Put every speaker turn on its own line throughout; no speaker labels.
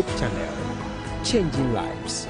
Hope Channel, changing lives.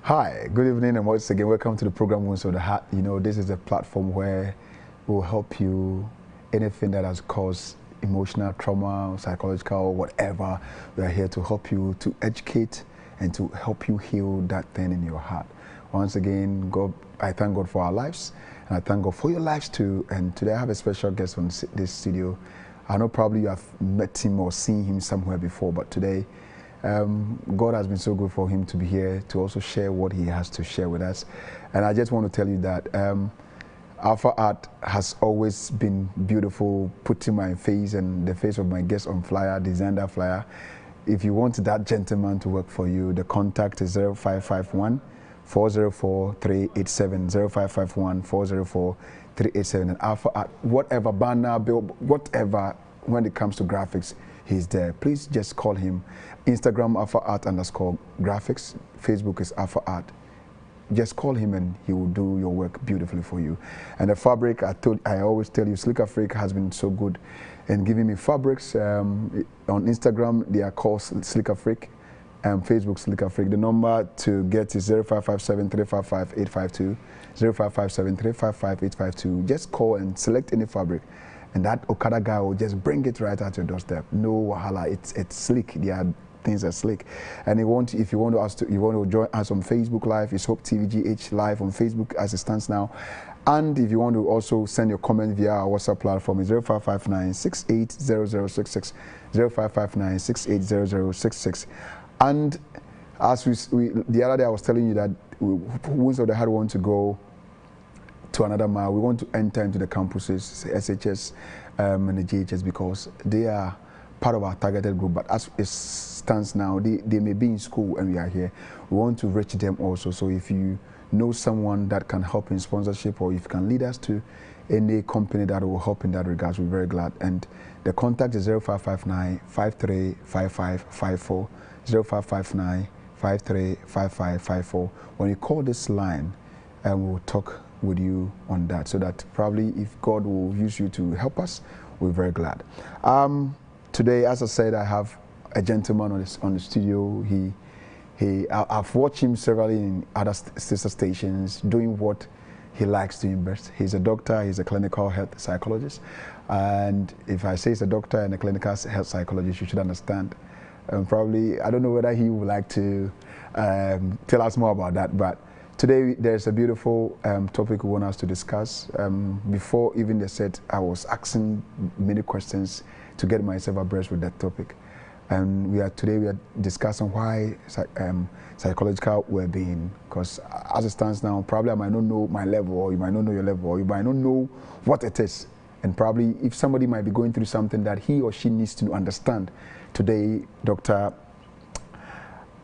Hi, good evening, and once again, welcome to the program Wounds of the Heart. You know, this is a platform where we'll help you anything that has caused emotional trauma, psychological, whatever. We are here to help you, to educate and to help you heal that thing in your heart. Once again, God, I thank God for our lives, and I thank God for your lives too. And today I have a special guest on this studio. I know probably you have met him or seen him somewhere before, but today God has been so good for him to be here to also share what he has to share with us. And I just want to tell you that Alpha Art has always been beautiful, putting my face and the face of my guest on flyer, designed that flyer. If you want that gentleman to work for you, the contact is 0551 404 387, 0551 404 387. And Alpha Art, whatever banner, bill, whatever, when it comes to graphics, he's there. Please just call him. Instagram alphaart_graphics. Facebook is Alpha Art. Just call him and he will do your work beautifully for you. And the fabric, I always tell you, Slick Africa has been so good in giving me fabrics. On Instagram, they are called Slick Africa. Facebook Slick Africa. The number to get is 0557 355 852. 0557 355 852. Just call and select any fabric, and that Okada guy will just bring it right at your doorstep. No wahala. It's slick. Their things are slick. And if you want to join us on Facebook Live, it's Hope TVGH Live on Facebook as it stands now. And if you want to also send your comment via our WhatsApp platform, it's 0559 680066, 0559 680066. And as the other day I was telling you that Wounds of the Heart want to go to another mile. We want to enter into the campuses, SHS and the GHS, because they are part of our targeted group. But as it stands now, they may be in school and we are here. We want to reach them also. So if you know someone that can help in sponsorship, or if you can lead us to any company that will help in that regard, we're very glad. And the contact is 0559 535554, 0559 535554. When you call this line, we'll talk with you on that, so that probably if God will use you to help us, we're very glad. Today, as I said, I have a gentleman on the studio. I've watched him severally in other sister stations doing what he likes doing best. He's a doctor, he's a clinical health psychologist. And if I say he's a doctor and a clinical health psychologist, you should understand. Probably, I don't know whether he would like to tell us more about that, but today there's a beautiful topic we want us to discuss. Before even the set, I was asking many questions to get myself abreast with that topic. And today we are discussing why psychological well-being, because as it stands now, probably I might not know my level, or you might not know your level, or you might not know what it is. And probably if somebody might be going through something that he or she needs to understand, today Dr.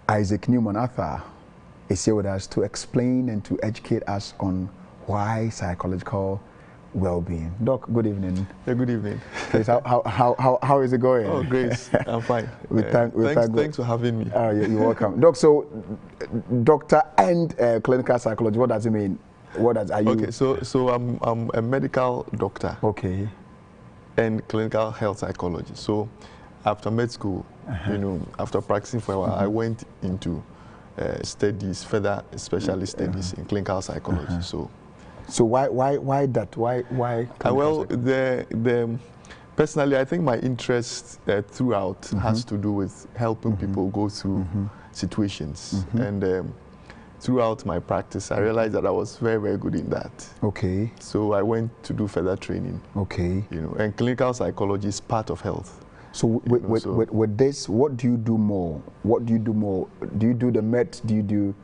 Isaac Newman Arthur is here with us to explain and to educate us on why psychological well-being. Doc, good evening.
Yeah, good evening.
Please, how is it going?
Oh, great. I'm fine. Thanks for having me.
You're welcome. Doc, so doctor and clinical psychologist, what does it mean? Are you?
Okay, so I'm a medical doctor.
Okay.
And clinical health psychologist. So after med school, after practicing for a while, I went into studies, further specialist studies in clinical psychology.
So why that? Why?
Well, personally, I think my interest throughout has to do with helping people go through situations, and throughout my practice, I realized that I was very, very good in that.
Okay.
So I went to do further training.
Okay.
You know, and clinical psychology is part of health.
So with this, what do you do more? What do you do more? Do you do the med? Do you do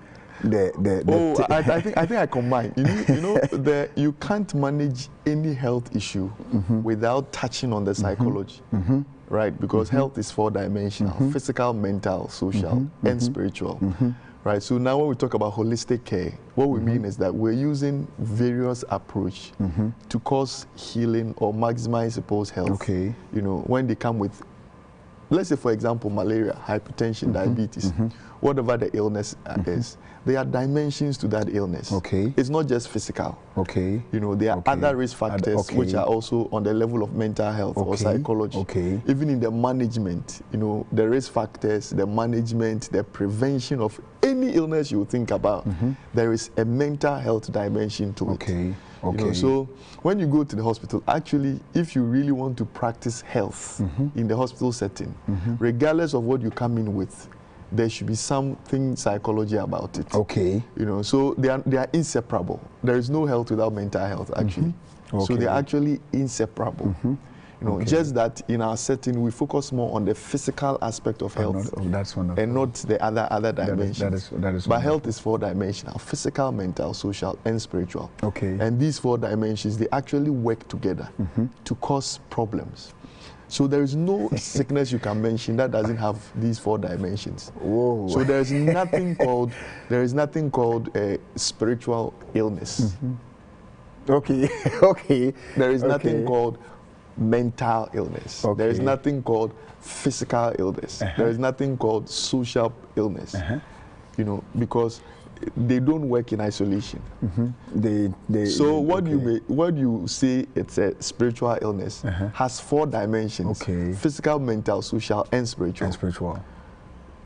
I think I combine. You know, you can't manage any health issue without touching on the psychology, right? Because health is four-dimensional: physical, mental, social, and spiritual. Right, so now when we talk about holistic care, what we mean is that we're using various approach to cause healing or maximize people's health.
Okay.
You know, when they come with, let's say for example, malaria, hypertension, diabetes, whatever the illness is, there are dimensions to that illness.
Okay.
It's not just physical.
Okay.
You know, there are other risk factors which are also on the level of mental health or psychology.
Okay.
Even in the management, you know, the risk factors, the management, the prevention of any illness you think about, there is a mental health dimension to it.
Okay.
You know, so when you go to the hospital, actually, if you really want to practice health in the hospital setting, regardless of what you come in with, there should be something psychology about it.
Okay.
You know, so they are inseparable. There is no health without mental health, actually. So they're actually inseparable. You know, just that in our setting, we focus more on the physical aspect of health,
that's wonderful.
and not the other dimensions.
That is
but health is four-dimensional: physical, mental, social, and spiritual.
Okay.
And these four dimensions, they actually work together to cause problems. So there is no sickness you can mention that doesn't have these four dimensions.
Whoa.
So there is nothing called spiritual illness.
Okay. Okay.
There is nothing called mental illness.
Okay.
There is nothing called physical illness. There is nothing called social illness. You know, because they don't work in isolation. So what you say it's a spiritual illness has four dimensions: physical, mental, social, and spiritual.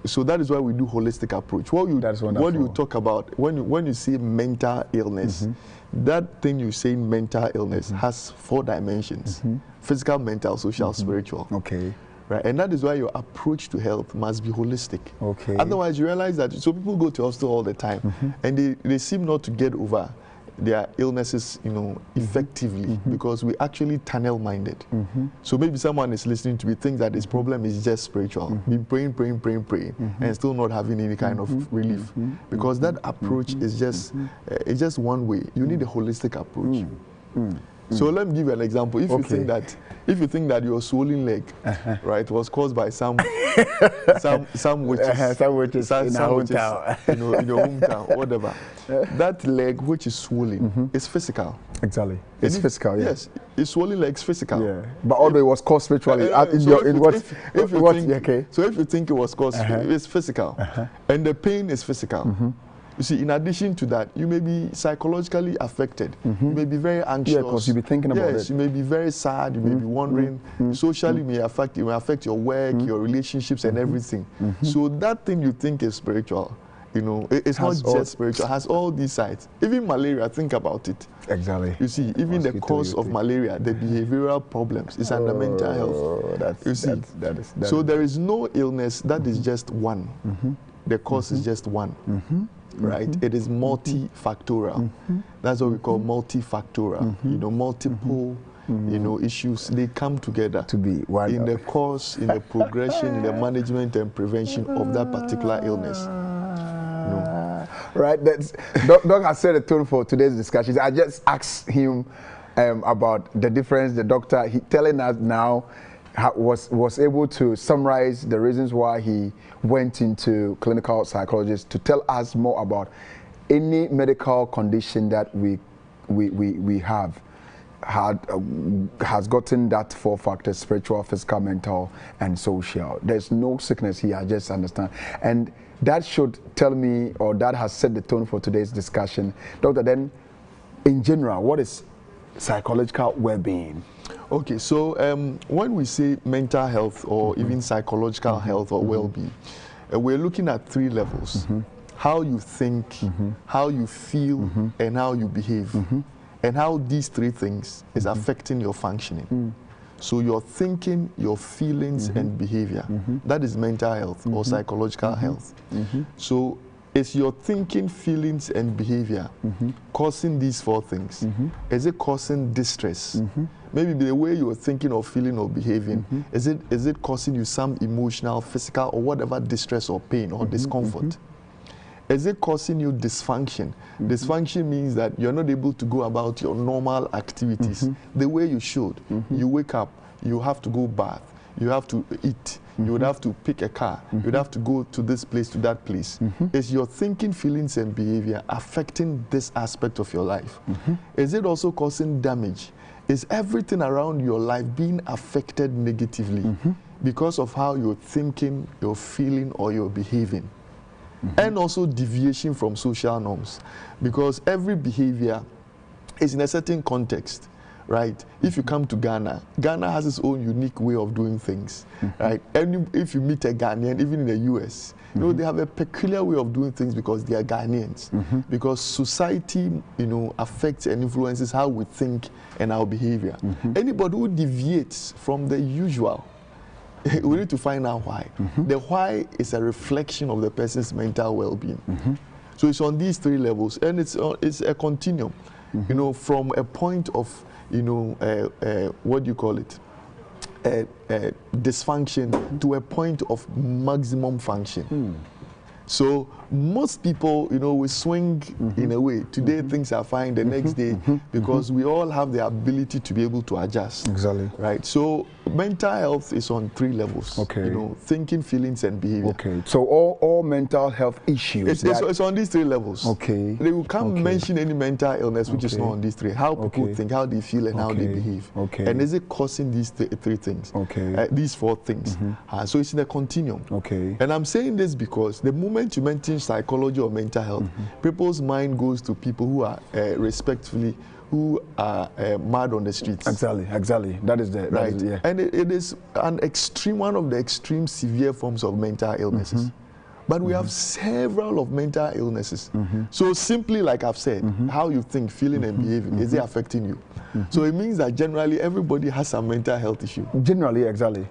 So that is why we do holistic approach. What you talk about when you say mental illness, that thing you say mental illness has four dimensions: physical, mental, social, spiritual.
Okay.
Right, and that is why your approach to health must be holistic.
Okay.
Otherwise, you realize that people go to hospital all the time, and they seem not to get over their illnesses, you know, effectively, because we actually tunnel-minded. So maybe someone is listening to me, thinks that his problem is just spiritual, be praying, and still not having any kind of relief, because that approach is just it's just one way. You need a holistic approach. So let me give you an example. If you think that your swollen leg, right, was caused by some witches,
some witches in our hometown,
you know, in your hometown, whatever, that leg which is swollen is physical.
Exactly, it's physical. Yeah.
Yes, it's swollen legs physical.
Yeah, but although it was caused spiritually, so
if you think it was caused, it's physical, and the pain is physical. You see, in addition to that, you may be psychologically affected. You may be very anxious.
Yeah, because you'll be thinking about it.
Yes, you may be very sad. You may be wondering. Socially, it may affect your work, your relationships, and everything. So that thing you think is spiritual, you know, it's not just spiritual. It has all these sides. Even malaria, think about it.
Exactly.
You see, even the cause of malaria, the behavioral problems, is under mental health. So there is no illness that is just one. The cause is just one. Right? It is multifactorial. That's what we call multifactorial. You know, multiple you know, issues, they come together
to be one
in the cause, in the progression, in the management and prevention of that particular illness.
Right. Doc has set the tone for today's discussion. I just asked him about the difference. The doctor, telling us now, was able to summarize the reasons why he went into clinical psychologist to tell us more about any medical condition that we has gotten that four factors: spiritual, physical, mental, and social. There's no sickness here, I just understand. And that should tell me, or that has set the tone for today's discussion. Doctor, then, in general, what is psychological well-being?
Okay, so when we say mental health or even psychological health or well-being, we're looking at three levels: how you think, how you feel, and how you behave, and how these three things is affecting your functioning. So your thinking, your feelings, and behavior, that is mental health or psychological health. So is your thinking, feelings, and behavior causing these 4 things? Is it causing distress? Maybe the way you're thinking or feeling or behaving, is it causing you some emotional, physical, or whatever distress or pain or discomfort? Is it causing you dysfunction? Dysfunction means that you're not able to go about your normal activities the way you should. You wake up, you have to go bath, you have to eat, you would have to pick a car, you would have to go to this place, to that place. Is your thinking, feelings, and behavior affecting this aspect of your life? Is it also causing damage? Is everything around your life being affected negatively because of how you're thinking, you're feeling, or you're behaving? And also deviation from social norms, because every behavior is in a certain context. Right? If you come to Ghana, Ghana has its own unique way of doing things, right? And if you meet a Ghanaian, even in the US, you know, they have a peculiar way of doing things because they are Ghanaians. Because society, you know, affects and influences how we think and our behavior. Anybody who deviates from the usual, we need to find out why. The why is a reflection of the person's mental well-being. So it's on these 3 levels, and it's a continuum, you know, from a point of, you know, what do you call it? Dysfunction to a point of maximum function. So most people, you know, we swing in a way. Today things are fine, the next day, because we all have the ability to be able to adjust.
Exactly.
Right. So mental health is on 3 levels.
Okay.
You know, thinking, feelings, and behavior.
Okay. So all mental health issues.
It's on these 3 levels.
Okay.
They can't mention any mental illness which is not on these 3. How people think, how they feel, and how they behave.
Okay.
And is it causing these 3 things?
Okay.
These 4 things. So it's in a continuum.
Okay.
And I'm saying this because the moment you mention psychology or mental health, people's mind goes to people who are respectfully, who are mad on the streets.
Exactly. That is the
right.
Yeah.
And it is one of the extreme severe forms of mental illnesses. But we have several of mental illnesses. So simply, like I've said, how you think, feeling, and behaving, is it affecting you? So it means that generally everybody has a mental health issue.
Generally, exactly.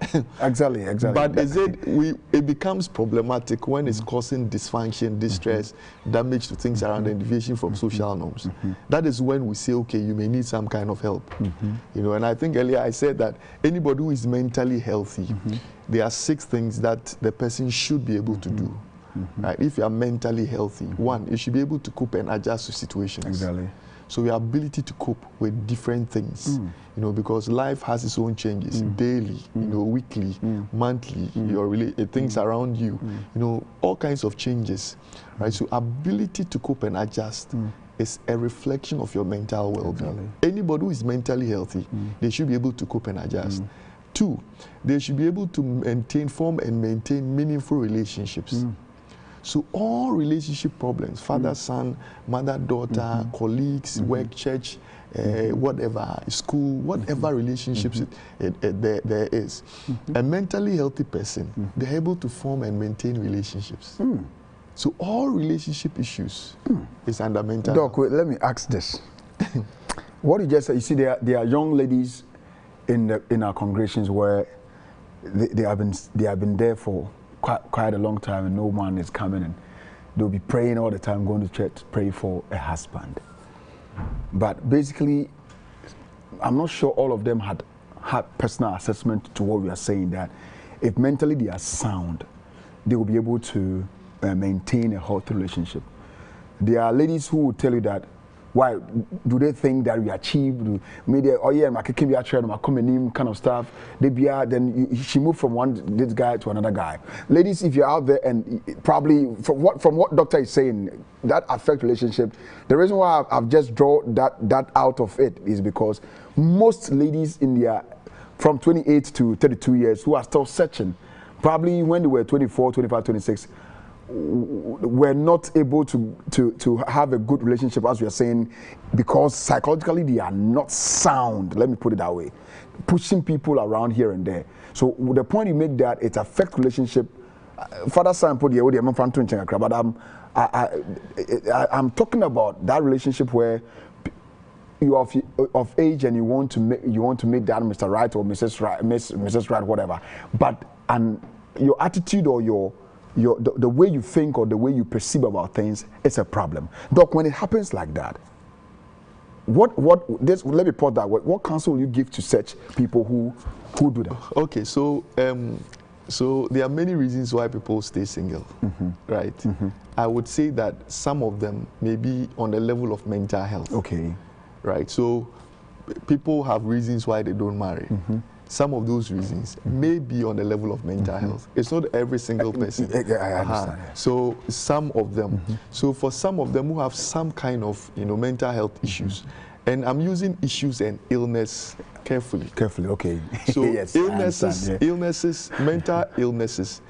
But it becomes problematic when it's causing dysfunction, distress, damage to things around, and deviation from social norms. That is when we say, okay, you may need some kind of help. You know, and I think earlier I said that anybody who is mentally healthy, there are 6 things that the person should be able to do. Right? If you are mentally healthy, 1, you should be able to cope and adjust to situations.
Exactly.
So your ability to cope with different things, you know, because life has its own changes daily, you know, weekly, monthly, your things around you, you know, all kinds of changes, right? So ability to cope and adjust is a reflection of your mental well-being. Exactly. Anybody who is mentally healthy, they should be able to cope and adjust. 2, they should be able to form and maintain meaningful relationships. So all relationship problems, father, son, mother, daughter, colleagues, work, church, whatever, school, whatever relationships there is, a mentally healthy person, they're able to form and maintain relationships. So all relationship issues is under mental health.
Doc, wait, let me ask this. What you just said, you see, there are young ladies in our congregations where they have been there for quite a long time, and no man is coming, and they'll be praying all the time, going to church, pray for a husband. But basically, I'm not sure all of them had personal assessment to what we are saying, that if mentally they are sound, they will be able to maintain a healthy relationship. There are ladies who will tell you that, why do they think that we achieved? Maybe, oh yeah, my kicking be a trend, my coming kind of stuff. Then she moved from this guy to another guy. Ladies, if you're out there and probably from what doctor is saying, that affect relationship. The reason why I've just drawn that out of it is because most ladies in their from 28 to 32 years who are still searching, probably when they were 24, 25, 26. Were not able to have a good relationship, as we are saying, because psychologically they are not sound. Let me put it that way, pushing people around here and there. So the point you make that it affects relationship. Father son put the but I'm talking about that relationship where you are of age and you want to make that Mr. Right or Mrs. Right, Mrs. Right, whatever. But your attitude or your the way you think or the way you perceive about things is a problem. Doc, when it happens like that, let me put that. What counsel will you give to such people who do that?
Okay, so so there are many reasons why people stay single, right? I would say that some of them may be on the level of mental health.
Okay.
Right. So people have reasons why they don't marry. Some of those reasons may be on the level of mental health. It's not every single person.
I understand. Yeah.
So some of them. So for some of them who have some kind of mental health issues, and I'm using issues and illness carefully.
Carefully, okay.
So
yes,
illnesses, mental illnesses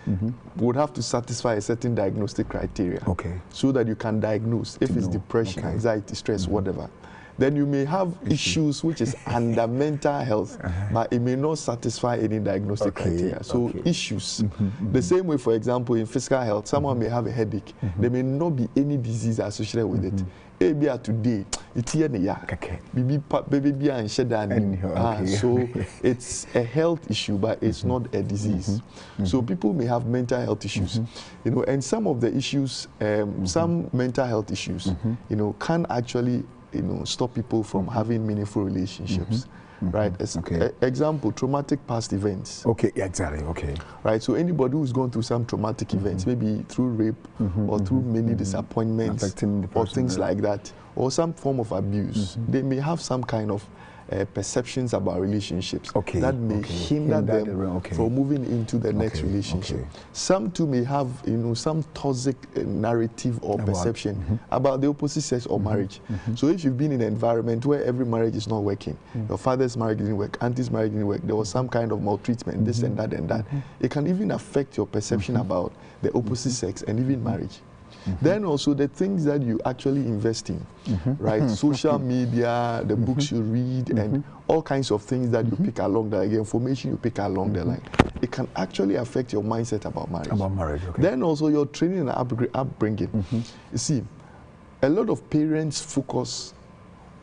would have to satisfy a certain diagnostic criteria.
Okay.
So that you can diagnose if it's depression, anxiety, stress, whatever. Then you may have issues which is under mental health, but it may not satisfy any diagnostic criteria. So issues. The same way, for example, in physical health, someone may have a headache. There may not be any disease associated with it. Maybe today, it's here. So it's a health issue, but it's not a disease. So people may have mental health issues, and some of the issues, some mental health issues, can actually stop people from having meaningful relationships, right? Example, traumatic past events.
Okay, exactly, okay.
Right, so anybody who's gone through some traumatic events, maybe through rape or through many disappointments or things like that, or some form of abuse, they may have some kind of perceptions about relationships that may hinder them from moving into the next relationship. Some too may have some toxic narrative or perception about the opposite sex or marriage. So if you've been in an environment where every marriage is not working, your father's marriage didn't work, auntie's marriage didn't work, there was some kind of maltreatment, this and that and that, it can even affect your perception about the opposite sex and even marriage. Then also the things that you actually invest in, right? Social media, the books you read, and all kinds of things that you pick along the information you pick along the line. It can actually affect your mindset about marriage.
About marriage, okay.
Then also your training and upbringing. You see, a lot of parents focus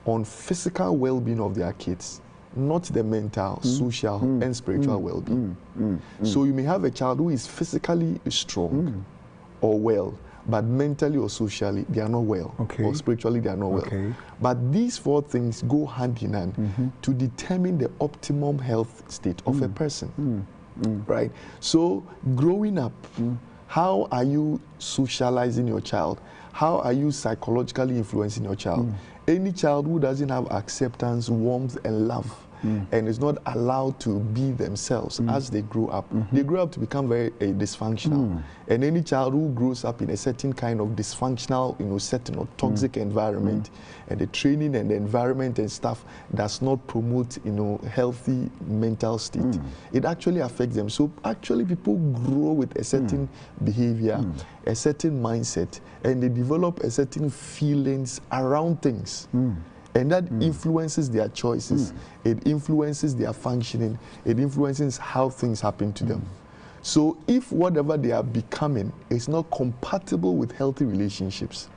on physical well-being of their kids, not the mental, social, and spiritual well-being. So you may have a child who is physically strong or well, but mentally or socially they are not well, or spiritually they are not well. But these four things go hand in hand to determine the optimum health state of a person, right? So growing up, how are you socializing your child? How are you psychologically influencing your child? Any child who doesn't have acceptance, warmth, and love, and is not allowed to be themselves as they grow up, they grow up to become very dysfunctional. And any child who grows up in a certain kind of dysfunctional, setting or toxic environment, and the training and the environment and stuff does not promote, healthy mental state, it actually affects them. So actually people grow with a certain behavior, a certain mindset, and they develop a certain feelings around things. And that influences their choices. It influences their functioning. It influences how things happen to them. So if whatever they are becoming is not compatible with healthy relationships,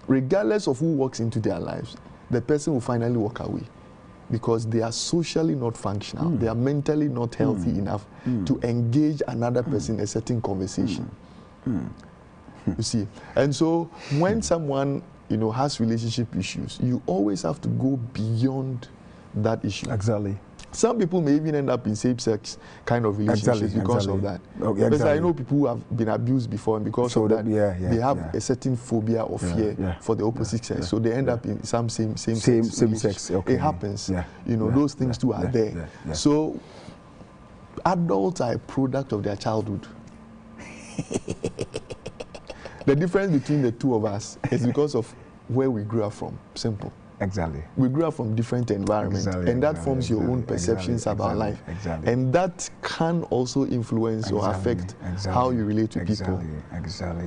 regardless of who walks into their lives, the person will finally walk away because they are socially not functional. They are mentally not healthy enough to engage another person in a certain conversation. You see? And so when someone has relationship issues, you always have to go beyond that issue.
Exactly.
Some people may even end up in same-sex kind of relationships because of that. Because I know people who have been abused before, and because of that, they have a certain phobia or fear for the opposite sex. So they end up in some same-sex. It happens. Those things too are there. So adults are a product of their childhood. The difference between the two of us is because of where we grew up from. Simple.
Exactly.
We grew up from different environments, and that forms your own perceptions about life. And that can also influence or affect how you relate to people.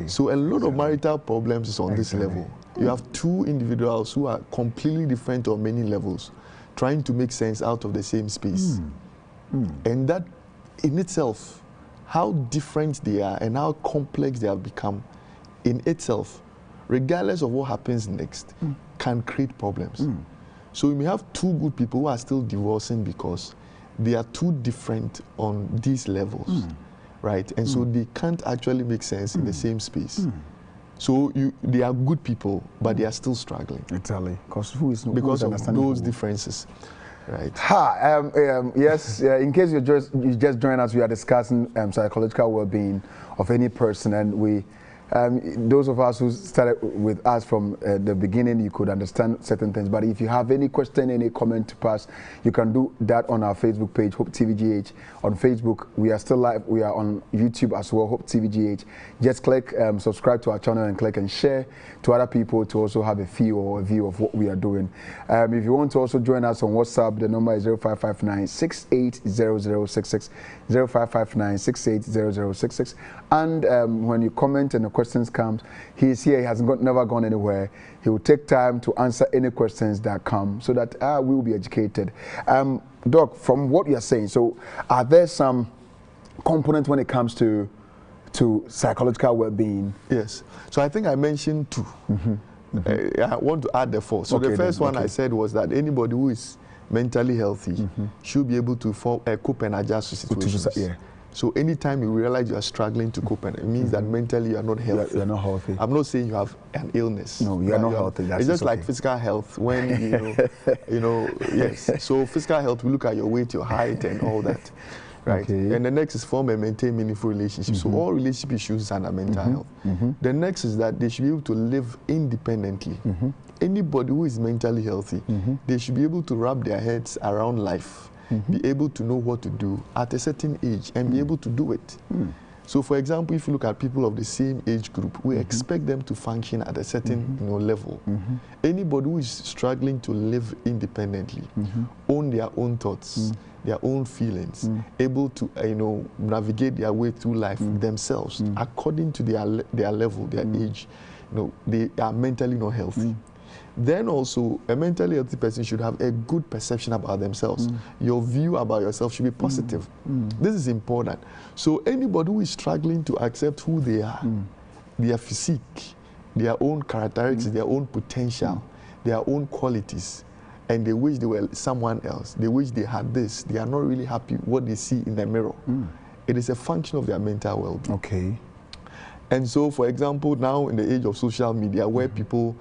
So a lot of marital problems is on this level. You have two individuals who are completely different on many levels, trying to make sense out of the same space. And that in itself, how different they are and how complex they have become in itself, regardless of what happens next, can create problems. So we may have two good people who are still divorcing because they are too different on these levels. right? And so they can't actually make sense in the same space. So they are good people, but they are still struggling.
Exactly. Because
because of those differences, right?
Yes, in case you just joined us, we are discussing psychological well-being of any person, and we those of us who started with us from the beginning, you could understand certain things. But if you have any question, any comment to pass, you can do that on our Facebook page, Hope TVGH. On Facebook, we are still live. We are on YouTube as well, Hope TVGH. Just click subscribe to our channel and click and share to other people to also have a feel or a view of what we are doing. If you want to also join us on WhatsApp, the number is 0559 680066, 0559 680066. And when you comment and the questions come, he is here. He has never gone anywhere. He will take time to answer any questions that come so that we will be educated. Doc, from what you are saying, so are there some components when it comes to psychological well-being?
Yes. So I think I mentioned two. I want to add the fourth. So the first one I said was that anybody who is mentally healthy should be able to cope and adjust to situations.
Yeah.
So anytime you realize you are struggling to cope, it means that mentally you are not healthy.
You're not healthy.
I'm not saying you have an illness.
No, you are not healthy.
It's just like physical health. When yes. So physical health, we look at your weight, your height, and all that, right? Okay. And the next is form and maintain meaningful relationships. So all relationship issues are under mental health. The next is that they should be able to live independently. Anybody who is mentally healthy, they should be able to wrap their heads around life. Be able to know what to do at a certain age and be able to do it. So, for example, if you look at people of the same age group, we expect them to function at a certain level. Anybody who is struggling to live independently, own their own thoughts, their own feelings, able to navigate their way through life themselves according to their level, their age, they are mentally not healthy. Then also, a mentally healthy person should have a good perception about themselves. Your view about yourself should be positive. This is important. So anybody who is struggling to accept who they are, their physique, their own characteristics, their own potential, their own qualities, and they wish they were someone else, they wish they had this, they are not really happy with what they see in the mirror. It is a function of their mental well-being.
Okay.
And so, for example, now in the age of social media, where people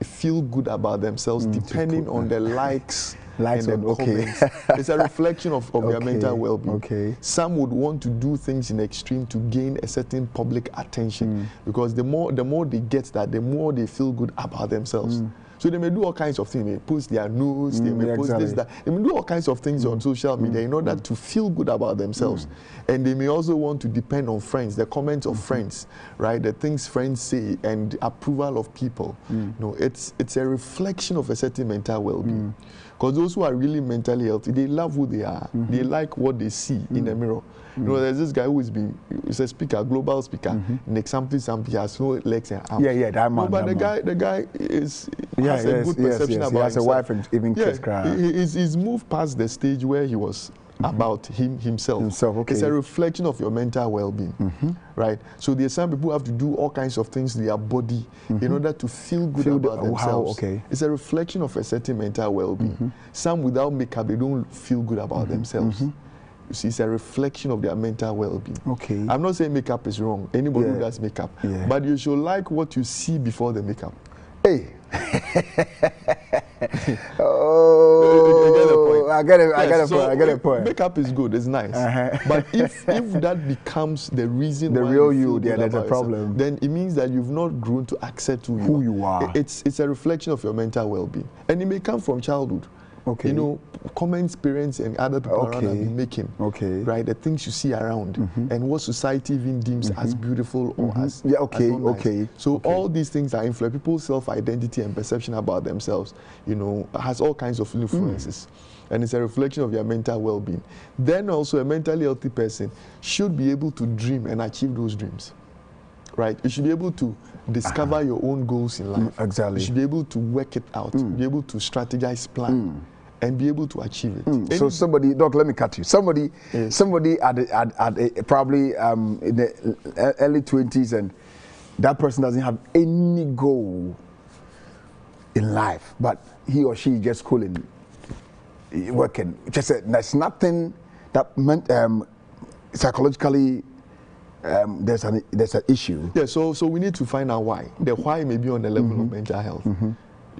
feel good about themselves depending on the likes and the comments. It's a reflection of their mental well-being. Some would want to do things in extreme to gain a certain public attention because the more they get that, the more they feel good about themselves. So they may do all kinds of things. They may post their news, they may post this, that. They may do all kinds of things on social media in order to feel good about themselves. And they may also want to depend on friends, the comments of friends, right? The things friends say and the approval of people. It's a reflection of a certain mental well-being. Because those who are really mentally healthy, they love who they are. They like what they see in the mirror. There's this guy who is a speaker, global speaker. Nick something, he has no legs and arms.
That man.
But the guy has a good perception about himself.
He has a wife and even kids cry.
He's moved past the stage where he was about himself. Okay. It's a reflection of your mental well-being, right? So there are some people who have to do all kinds of things to their body in order to feel good about themselves. It's a reflection of a certain mental well-being. Some without makeup, they don't feel good about themselves. You see, it's a reflection of their mental well-being. I'm not saying makeup is wrong. Anybody who does makeup. But you should like what you see before the makeup.
Hey. I get a point.
Makeup is good, it's nice. But if that becomes the reason
the
why
real you, there's a problem.
Then it means that you've not grown to accept who you are. It's a reflection of your mental well-being. And it may come from childhood. Comments parents and other people around have been making, right? The things you see around and what society even deems as beautiful or as nice. So all these things are influenced. People's self-identity and perception about themselves, has all kinds of influences. And it's a reflection of your mental well-being. Then also a mentally healthy person should be able to dream and achieve those dreams. Right? You should be able to discover your own goals in life.
Exactly.
You should be able to work it out, be able to strategize, plan, and be able to achieve it.
So somebody, Doc, let me cut you. Somebody at probably in the early 20s, and that person doesn't have any goal in life, but he or she just schooling, working. Just there's nothing that psychologically there's an issue.
Yeah, so we need to find out why. The why may be on the level of mental health.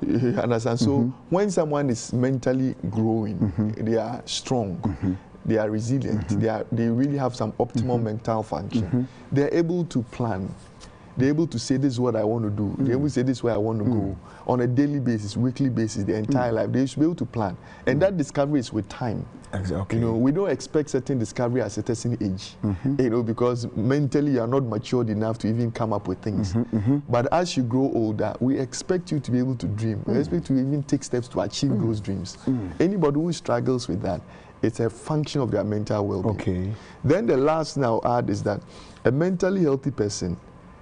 You understand? So when someone is mentally growing, they are strong, they are resilient, they really have some optimal mental function. They're able to plan. They're able to say, this is what I want to do. They're able to say, this is where I want to go. On a daily basis, weekly basis, the entire life. They should be able to plan. And that discovery is with time.
Exactly.
You know, we don't expect certain discovery at a certain age, you know, because mentally you are not matured enough to even come up with things. But as you grow older, we expect you to be able to dream. We expect you to even take steps to achieve those dreams. Anybody who struggles with that, it's a function of their mental well-being.
Okay.
Then the last thing I'll add is that a mentally healthy person,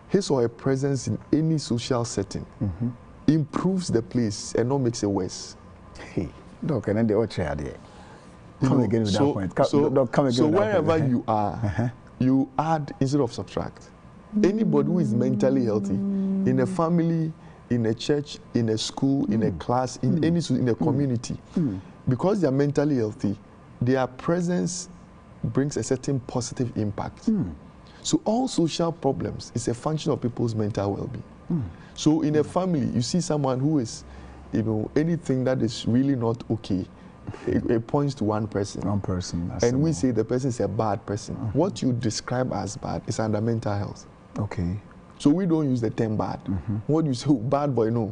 his or her presence in any social setting improves the place and not makes it worse.
Hey, Doc, and then they all try there. Come again with that point.
So wherever you are, you add instead of subtract. Anybody who is mentally healthy, in a family, in a church, in a school, in a class, in a community, because they are mentally healthy, their presence brings a certain positive impact. So all social problems is a function of people's mental well-being. So in a family, you see someone who is, you know, anything that is really not okay, it points to one person.
One person.
And we say the person is a bad person. What you describe as bad is under mental health.
Okay.
So we don't use the term bad. What you say, oh, bad boy, no.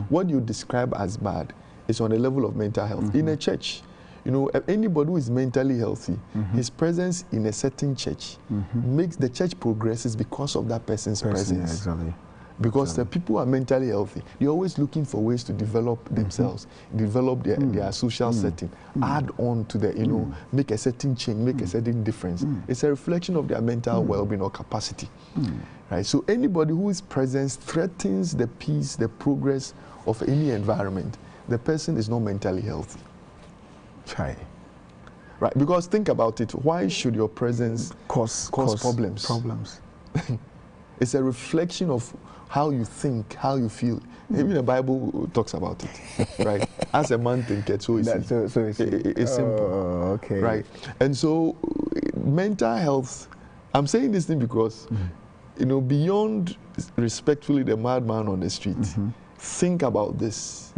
What you describe as bad is on the level of mental health. In a church, you know, anybody who is mentally healthy, his presence in a certain church makes the church progresses because of that person's presence.
Yeah, exactly.
Because the people who are mentally healthy, they're always looking for ways to develop themselves, develop their social setting, add on to the, you know, make a certain change, make a certain difference. It's a reflection of their mental well-being or capacity. Right? So anybody whose presence threatens the peace, the progress of any environment, the person is not mentally healthy.
Try.
Right? Because think about it, why should your presence cause problems? It's a reflection of how you think, how you feel. Even the Bible talks about it, right? As a man thinketh, so is he. It's simple,
okay.
Right? And so, mental health. I'm saying this thing because, you know, beyond respectfully the madman on the street, think about this.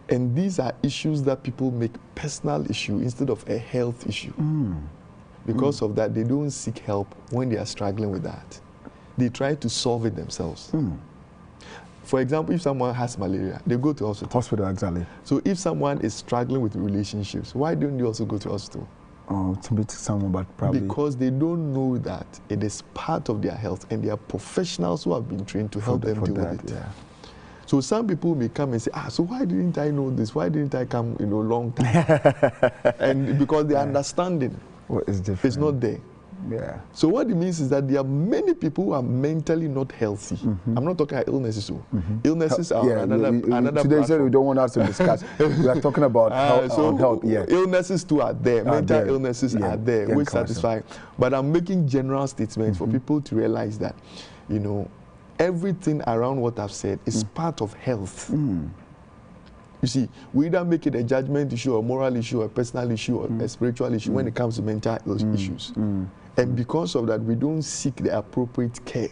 And these are issues that people make personal issue instead of a health issue. Because of that, they don't seek help when they are struggling with that. They try to solve it themselves. For example, if someone has malaria, they go to hospital.
Hospital, exactly.
So if someone is struggling with relationships, why don't they also go to hospital?
To meet someone, but probably...
Because they don't know that it is part of their health and they are professionals who have been trained to help them deal with it. Yeah. So some people may come and say, so why didn't I know this? Why didn't I come, you know, long time? And because their understanding
is different.
It's not there.
Yeah.
So what it means is that there are many people who are mentally not healthy. I'm not talking about illnesses. Illnesses are another
today
platform.
We don't want us to discuss. We are talking about health. Yeah.
Illnesses too are there. Mental illnesses are there, which satisfy. But I'm making general statements for people to realize that, you know, everything around what I've said is part of health. You see, we either make it a judgment issue, or a moral issue, or a personal issue, or a spiritual issue when it comes to mental issues. And because of that, we don't seek the appropriate care.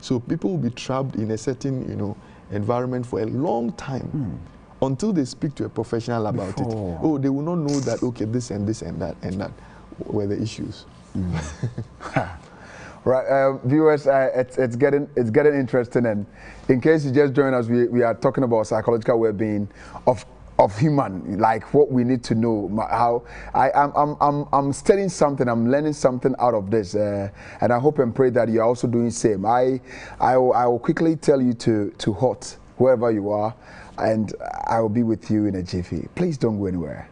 So people will be trapped in a certain, you know, environment for a long time until they speak to a professional about it. Oh, they will not know that, okay, this and this and that were the issues.
Right, viewers, it's getting interesting, and in case you just joined us, we are talking about psychological well-being of human, like what we need to know. How I'm studying something, I'm learning something out of this, and I hope and pray that you're also doing the same. I will quickly tell you to halt wherever you are, and I will be with you in a jiffy. Please don't go anywhere.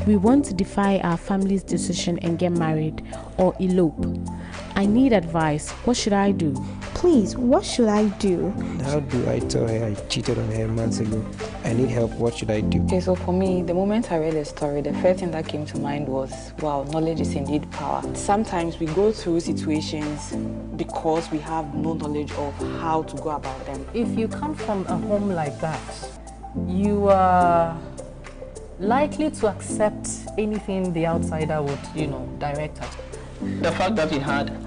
We want to defy our family's decision and get married or elope. I need advice. What should I do?
Please, what should I do?
How do I tell her I cheated on her months ago? I need help. What should I do?
Okay, so for me, the moment I read the story, the first thing that came to mind was, wow, knowledge is indeed power. Sometimes we go through situations because we have no knowledge of how to go about them.
If you come from a home like that, you are likely to accept anything the outsider would, direct at.
The fact that we had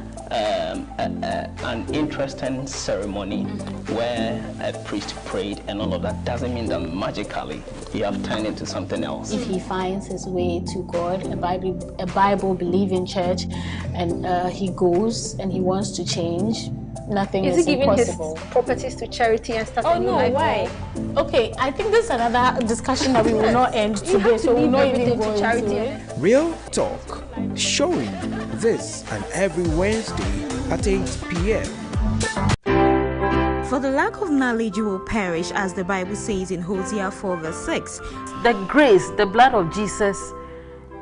an interesting ceremony where a priest prayed and all of that doesn't mean that magically you have turned into something else.
If he finds his way to God, a Bible-believing church, and he goes and he wants to change, nothing is impossible. Is he giving his
properties to charity and stuff?
Oh no, why? Okay, I think this is another discussion that we will not end today, so we'll not even go into it.
Real Talk, showing this and every Wednesday at 8 p.m.
For the lack of knowledge you will perish, as the Bible says in Hosea 4 verse 6.
The grace, the blood of Jesus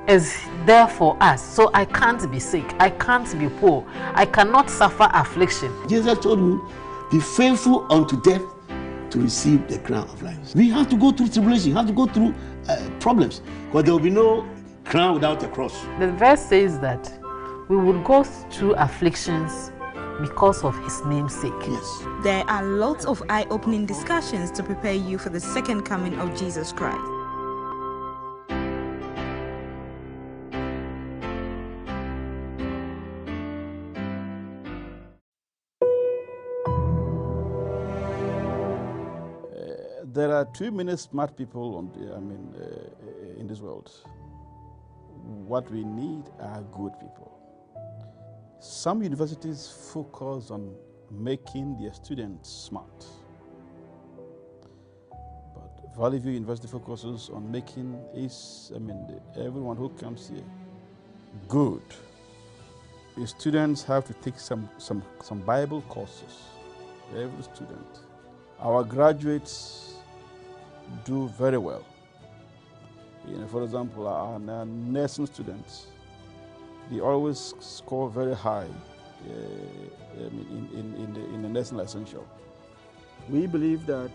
is there for us. So I can't be sick, I can't be poor, I cannot suffer affliction.
Jesus told you, be faithful unto death to receive the crown of life. We have to go through tribulation, we have to go through problems, because there will be no crown without a cross.
The verse says that we would go through afflictions because of his name's sake.
Yes.
There are lots of eye-opening discussions to prepare you for the second coming of Jesus Christ.
There are too many smart people in this world. What we need are good people. Some universities focus on making their students smart. But Valley View University focuses on making everyone who comes here good. The students have to take some Bible courses, every student. Our graduates do very well. For example, our nursing students, they always score very high in the nursing essential. We believe that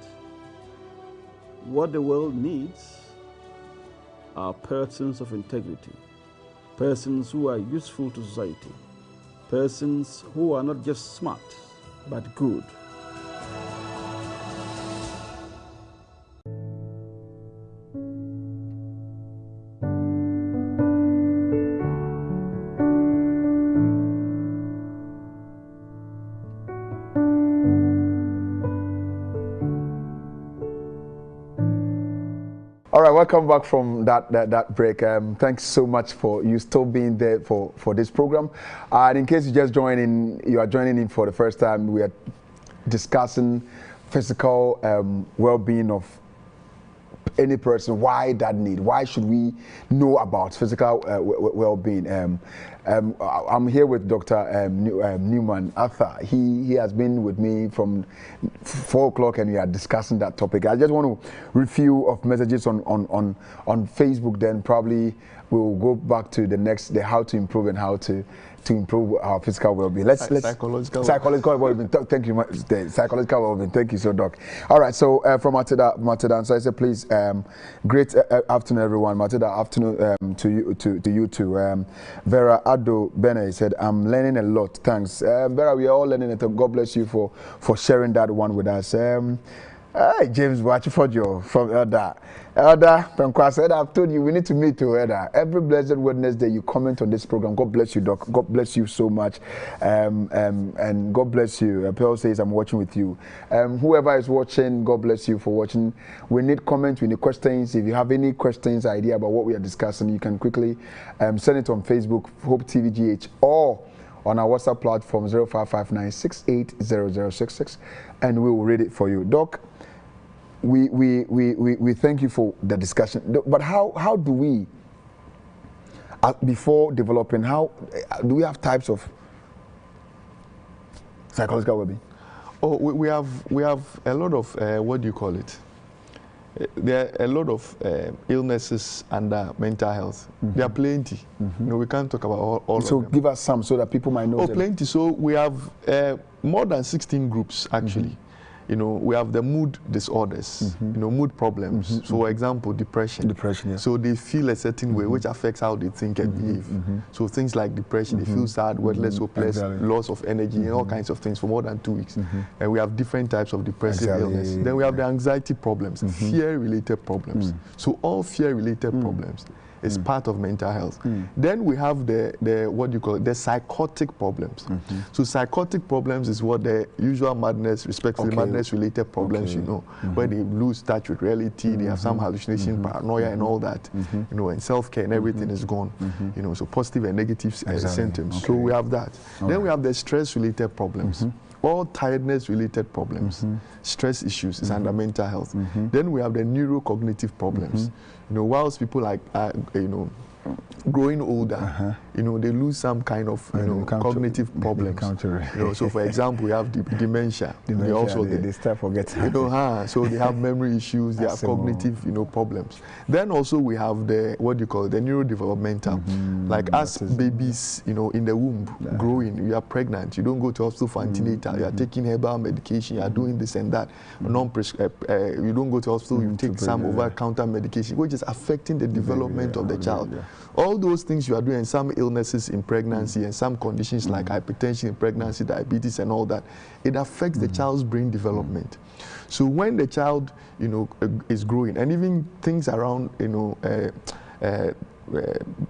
what the world needs are persons of integrity, persons who are useful to society, persons who are not just smart, but good.
All right, welcome back from that break. Thanks so much for you still being there for this program. And in case you are joining in for the first time, we are discussing physical well-being of any person. Why that need? Why should we know about physical well-being? I'm here with Dr. Newman Arthur. He has been with me from 4 o'clock, and we are discussing that topic. I just want to review of messages on Facebook. Then probably we'll go back to the how to improve and how to improve our physical well-being. Let's psychological well-being. Thank you, psychological well-being. Thank you, so Doc. All right. So from Matilda, so I said, please, great afternoon, everyone. Matilda, afternoon to you too. Vera Ado Bene said, I'm learning a lot. Thanks, Vera. We are all learning it. God bless you for sharing that one with us. James Watchford from Elder Penkwa said, I've told you we need to meet to Elder. Every blessed Wednesday you comment on this program. God bless you, Doc. God bless you so much. And God bless you. Pearl says, I'm watching with you. Whoever is watching, God bless you for watching. We need comments, we need questions. If you have any questions, idea about what we are discussing, you can quickly send it on Facebook, Hope TV GH, or on our WhatsApp platform 0559680066, and we will read it for you. Doc, we thank you for the discussion. But how do we, before developing, how do we have types of psychological well-being?
Oh, we have a lot of what do you call it? there are a lot of illnesses under mental health. There are plenty. You know, we can't talk about all of them.
So give us some so that people might know.
Oh, plenty. So we have more than 16 groups actually. You know, we have the mood disorders, you know, mood problems. So, for example, depression.
Depression, yeah.
So they feel a certain way, which affects how they think and behave. So things like depression, they feel sad, worthless, hopeless, loss of energy, and all kinds of things for more than 2 weeks. And we have different types of depressive illness. Then we have the anxiety problems, fear-related problems. So all fear-related problems is part of mental health. Then we have the what you call it, the psychotic problems. So psychotic problems is what the usual madness, respectively madness-related problems, you know, where they lose touch with reality, they have some hallucination, paranoia, and all that, you know, and self-care and everything is gone, you know, so positive and negative symptoms. So we have that. Then we have the stress-related problems. All tiredness-related problems, stress issues is under mental health. Then we have the neurocognitive problems. You know, whilst people like, you know, growing older, you know, they lose some kind of, you know, cognitive problems. You know, so for example, we have dementia. They also
they start forgetting.
You know, so they have memory issues. They have cognitive, you know, problems. Then also we have the what do you call it, the neurodevelopmental. Like as babies, you know, in the womb growing, you are pregnant. You don't go to hospital for antenatal. You are taking herbal medication. You are doing this and that. You don't go to hospital. You take some over-the-counter medication, which is affecting the development of the child. All those things you are doing, some illnesses in pregnancy and some conditions like hypertension in pregnancy, diabetes and all that, it affects the child's brain development. So when the child, you know, is growing, and even things around, you know,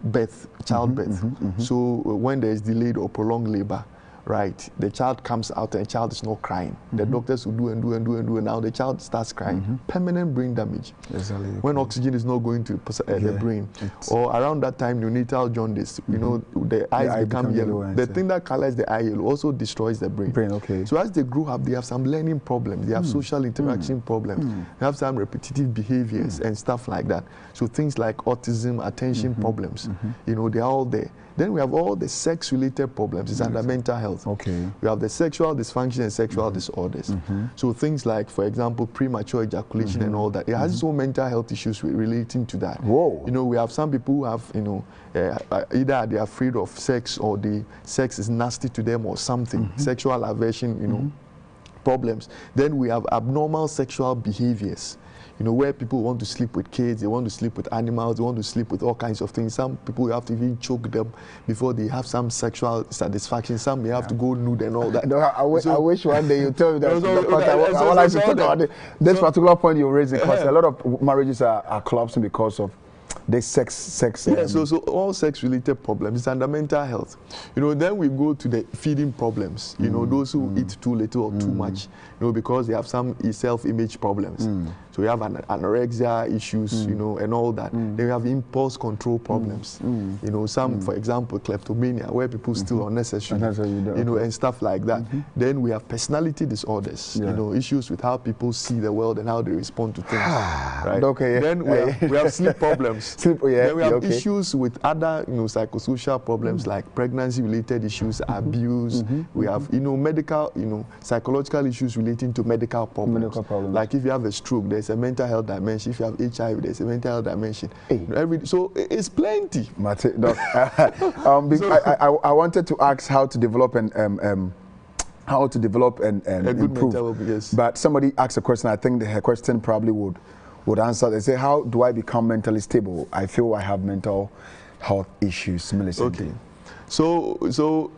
birth, childbirth. So when there is delayed or prolonged labor, right, the child comes out and the child is not crying. The doctors will do and do and do and do, and now the child starts crying. Permanent brain damage. When oxygen is not going to the brain. Or around that time, neonatal jaundice, you know, the eyes become yellow. The thing that colors the eye yellow also destroys the brain. So as they grow up, they have some learning problems. They have social interaction problems. They have some repetitive behaviors and stuff like that. So things like autism, attention problems, you know, they're all there. Then we have all the sex-related problems. It's under mental health. We have the sexual dysfunction and sexual disorders. So things like, for example, premature ejaculation and all that. It has its own mental health issues relating to that. You know, we have some people who have, you know, either they're afraid of sex or the sex is nasty to them or something. Sexual aversion, you know, problems. Then we have abnormal sexual behaviors. You know, where people want to sleep with kids, they want to sleep with animals, they want to sleep with all kinds of things. Some people have to even choke them before they have some sexual satisfaction. Some may have to go nude and all that.
No, I wish one day you tell me that. I would like to talk about this particular point you raised, because a lot of marriages are collapsing because of this sex.
Yeah, so all sex-related problems is under mental health. You know, then we go to the feeding problems. You know, those who eat too little or too much, you know, because they have some self-image problems. So we have anorexia issues, you know, and all that. Then we have impulse control problems. You know, some, for example, kleptomania, where people steal unnecessarily, you know, and stuff like that. Then we have personality disorders, you know, issues with how people see the world and how they respond to things. Right? Then we have sleep problems. Then we have issues with other, you know, psychosocial problems like pregnancy-related issues, abuse. We have, you know, medical, you know, psychological issues relating to medical problems. Like if you have a stroke, there's a mental health dimension. If you have HIV, there's a mental health dimension. So it's plenty.
I wanted to ask how to develop and improve. But somebody asked a question. I think her question probably would answer. They say, how do I become mentally stable? I feel I have mental health issues.
Okay. So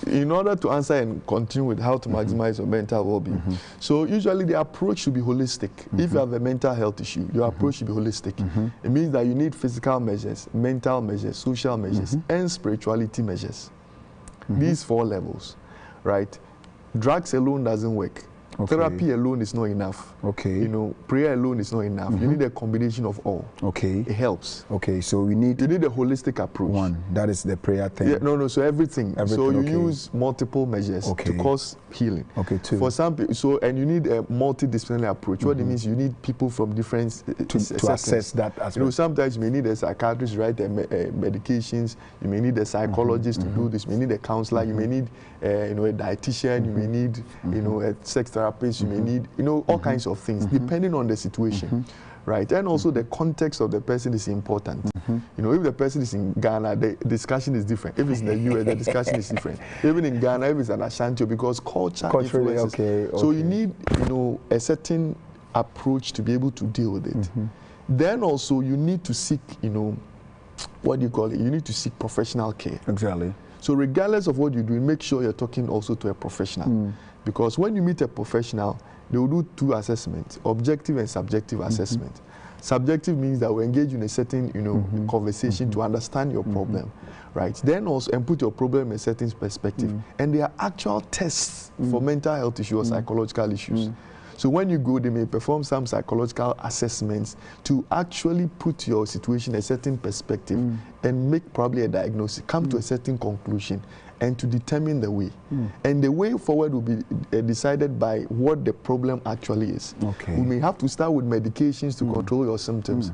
in order to answer and continue with how to maximize your mental well-being, so usually the approach should be holistic. If you have a mental health issue, your approach should be holistic. It means that you need physical measures, mental measures, social measures, and spirituality measures. These 4 levels, right? Drugs alone doesn't work. Therapy alone is not enough. You know, prayer alone is not enough. You need a combination of all. It helps.
So you need
a holistic approach.
That is the prayer thing.
Yeah, so everything. So you use multiple measures to cause healing. For some people, and you need a multidisciplinary approach. What it means, you need people from different
to assess that aspect.
You know, sometimes you may need a psychiatrist to write the medications. You may need a psychologist to do this. You may need a counselor. You may need, you know, a dietitian. You may need, you know, a sex therapist. You may need, you know, all kinds of things, depending on the situation, right? And also the context of the person is important. You know, if the person is in Ghana, the discussion is different. If it's in the US, the discussion is different. Even in Ghana, if it's an Ashanti, because culture influences. So you need, you know, a certain approach to be able to deal with it. Then also you need to seek, you know, what do you call it? You need to seek professional care.
Exactly.
So regardless of what you do, make sure you're talking also to a professional. Because when you meet a professional, they will do two assessments, objective and subjective assessment. Subjective means that we engage in a certain, you know, conversation to understand your problem, right? Then also, and put your problem in a certain perspective. And there are actual tests for mental health issues or psychological issues. So when you go, they may perform some psychological assessments to actually put your situation in a certain perspective and make probably a diagnosis, come to a certain conclusion, and to determine the way. And the way forward will be decided by what the problem actually is. We may have to start with medications to control your symptoms,